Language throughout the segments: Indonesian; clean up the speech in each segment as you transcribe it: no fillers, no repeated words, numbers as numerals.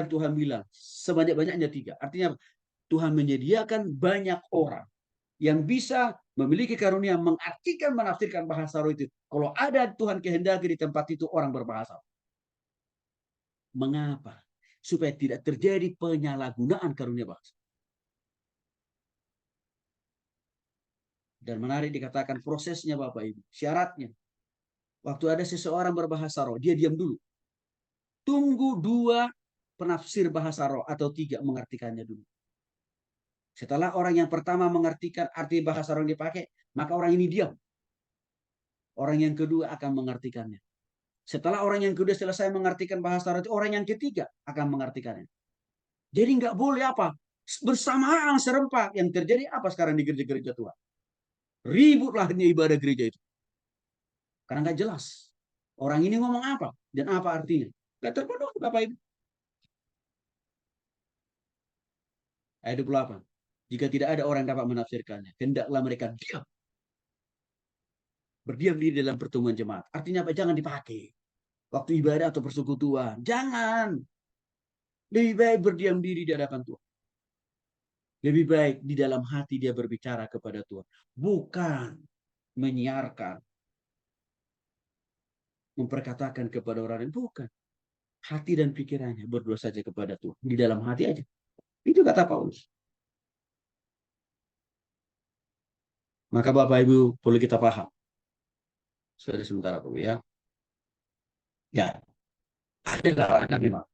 Tuhan bilang sebanyak-banyaknya 3. Artinya Tuhan menyediakan banyak orang yang bisa memiliki karunia mengartikan, menafsirkan bahasa roh itu. Kalau ada Tuhan kehendaki di tempat itu orang berbahasa. Mengapa? Supaya tidak terjadi penyalahgunaan karunia bahasa. Dan menarik dikatakan prosesnya Bapak Ibu. Syaratnya. Waktu ada seseorang berbahasa roh, dia diam dulu. Tunggu 2 penafsir bahasa roh atau 3 mengartikannya dulu. Setelah orang yang pertama mengartikan arti bahasa roh yang dipakai, maka orang ini diam. Orang yang kedua akan mengartikannya. Setelah orang yang kedua selesai mengartikan bahasa roh itu, orang yang ketiga akan mengartikannya. Jadi nggak boleh apa? Bersamaan serempak. Yang terjadi apa sekarang di gereja-gereja Tuhan? Ributlah ibadah gereja itu. Karena nggak jelas. Orang ini ngomong apa? Dan apa artinya? Nggak terpenuhi Bapak Ibu. Ayat 28. Jika tidak ada orang yang dapat menafsirkannya, hendaklah mereka diam. Berdiam diri dalam pertemuan jemaat. Artinya apa? Jangan dipakai. Waktu ibadah atau persekutuan. Jangan. Lebih baik berdiam diri di hadapan Tuhan. Lebih baik di dalam hati dia berbicara kepada Tuhan. Bukan menyiarkan. Memperkatakan kepada orang lain. Bukan. Hati dan pikirannya berdoa saja kepada Tuhan. Di dalam hati aja. Itu kata Paulus. Maka Bapak Ibu perlu kita paham. Sudah sementara Bapak ya. Ya. Ada larangan memang.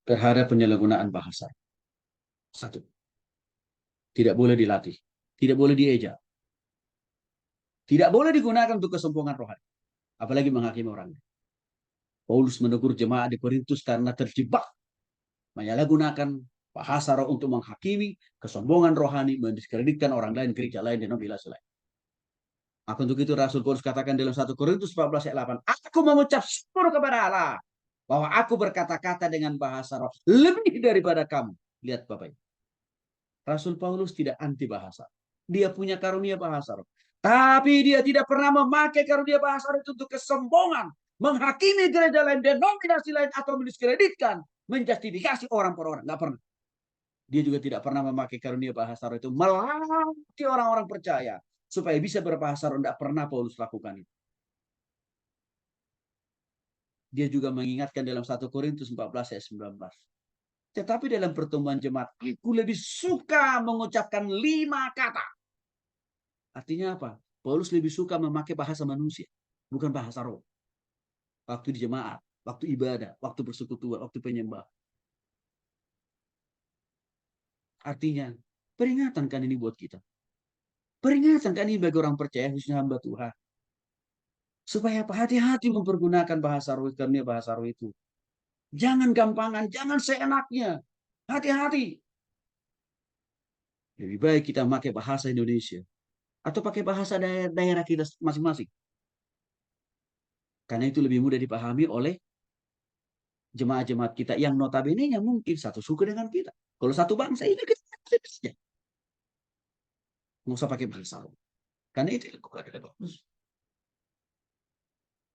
Terhadap penyalahgunaan bahasa. 1. Tidak boleh dilatih. Tidak boleh dieja. Tidak boleh digunakan untuk kesombongan rohani. Apalagi menghakimi orang. Paulus menegur jemaat di Korintus karena terjebak menyalahgunakan bahasa roh untuk menghakimi kesombongan rohani, mendiskreditkan orang lain, gereja lain, denominasi lain. Maka untuk itu Rasul Paulus katakan dalam 1 Korintus 14 ayat 8, aku mengucap syukur kepada Allah bahwa aku berkata-kata dengan bahasa roh lebih daripada kamu. Lihat Bapak. Rasul Paulus tidak anti bahasa. Dia punya karunia bahasa roh. Tapi dia tidak pernah memakai karunia bahasa roh itu untuk kesombongan, menghakimi gereja lain, denominasi lain, atau mendiskreditkan, menjustifikasi orang per orang. Nggak pernah. Dia juga tidak pernah memakai karunia bahasa roh itu melatih orang-orang percaya supaya bisa berbahasa roh. Nggak pernah Paulus lakukan itu. Dia juga mengingatkan dalam 1 Korintus 14 ayat 19. Tetapi dalam pertemuan jemaat, aku lebih suka mengucapkan 5 kata. Artinya apa? Paulus lebih suka memakai bahasa manusia, bukan bahasa roh. Waktu di jemaat, waktu ibadah, waktu persekutuan, waktu penyembah. Artinya, peringatan kan ini buat kita. Peringatan kan ini bagi orang percaya, khususnya hamba Tuhan. Supaya apa? Hati-hati mempergunakan bahasa roh, karena bahasa roh itu. Jangan gampangan, jangan seenaknya. Hati-hati. Lebih baik kita pakai bahasa Indonesia. Atau pakai bahasa daerah kita masing-masing. Karena itu lebih mudah dipahami oleh jemaat-jemaat kita yang notabene-nya mungkin satu suku dengan kita. Kalau satu bangsa ini kita saja. Nggak usah pakai bahasa roh. Karena itu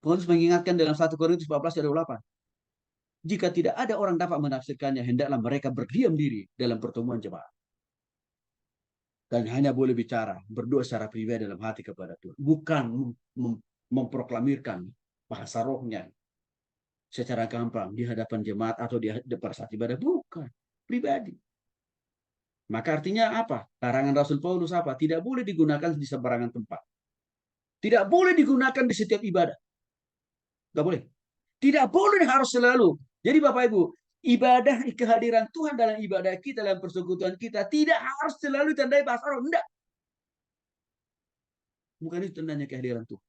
Paulus mengingatkan dalam 1 Korintus 14 ayat 28. Jika tidak ada orang dapat menafsirkannya, hendaklah mereka berdiam diri dalam pertemuan jemaat. Dan hanya boleh bicara, berdoa secara pribadi dalam hati kepada Tuhan. Bukan memproklamirkan bahasa rohnya secara gampang di hadapan jemaat atau di depan saat ibadah. Bukan. Pribadi. Maka artinya apa? Larangan Rasul Paulus apa? Tidak boleh digunakan di sembarangan tempat. Tidak boleh digunakan di setiap ibadah. Tidak boleh. Tidak boleh harus selalu. Jadi Bapak Ibu, ibadah kehadiran Tuhan dalam ibadah kita, dalam persekutuan kita, tidak harus selalu tandai bahasa roh. Tidak. Bukan itu tandanya kehadiran Tuhan.